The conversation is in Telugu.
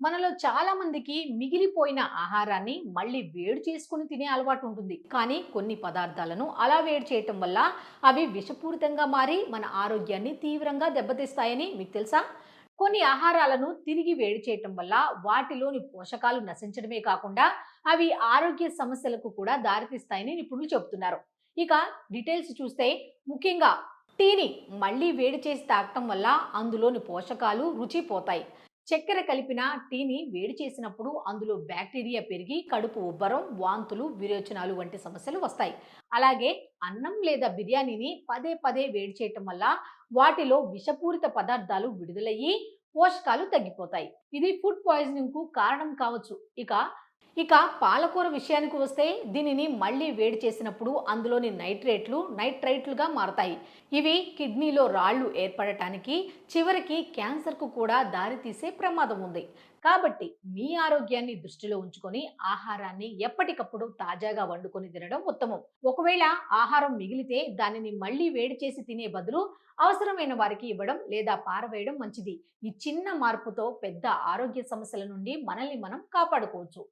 మనలో చాలా మందికి మిగిలిపోయిన ఆహారాన్ని మళ్ళీ వేడి చేసుకుని తినే అలవాటు ఉంటుంది. కానీ కొన్ని పదార్థాలను అలా వేడి చేయటం వల్ల అవి విషపూరితంగా మారి మన ఆరోగ్యాన్ని తీవ్రంగా దెబ్బతీస్తాయని మీకు తెలుసా? కొన్ని ఆహారాలను తిరిగి వేడి చేయటం వల్ల వాటిలోని పోషకాలు నశించడమే కాకుండా అవి ఆరోగ్య సమస్యలకు కూడా దారితీస్తాయని నిపుణులు చెబుతున్నారు. ఇక డీటెయిల్స్ చూస్తే ముఖ్యంగా టీని మళ్ళీ వేడి చేసి తాగటం వల్ల అందులోని పోషకాలు రుచి పోతాయి. చక్కెర కలిపిన టీని వేడి చేసినప్పుడు అందులో బ్యాక్టీరియా పెరిగి కడుపు ఉబ్బరం, వాంతులు, విరేచనాలు వంటి సమస్యలు వస్తాయి. అలాగే అన్నం లేదా బిర్యానీని పదే పదే వేడి చేయటం వల్ల వాటిలో విషపూరిత పదార్థాలు విడుదలయ్యి పోషకాలు తగ్గిపోతాయి. ఇది ఫుడ్ పాయిజనింగ్ కు కారణం కావచ్చు. ఇక ఇక పాలకూర విషయానికి వస్తే దీనిని మళ్ళీ వేడి చేసినప్పుడు అందులోని నైట్రైట్లుగా మారతాయి. ఇవి కిడ్నీలో రాళ్లు ఏర్పడటానికి, చివరికి క్యాన్సర్కు కూడా దారితీసే ప్రమాదం ఉంది. కాబట్టి మీ ఆరోగ్యాన్ని దృష్టిలో ఉంచుకొని ఆహారాన్ని ఎప్పటికప్పుడు తాజాగా వండుకొని తినడం ఉత్తమం. ఒకవేళ ఆహారం మిగిలితే దానిని మళ్ళీ వేడి చేసి తినే బదులు అవసరమైన వారికి ఇవ్వడం లేదా పారవేయడం మంచిది. ఈ చిన్న మార్పుతో పెద్ద ఆరోగ్య సమస్యల నుండి మనల్ని మనం కాపాడుకోవచ్చు.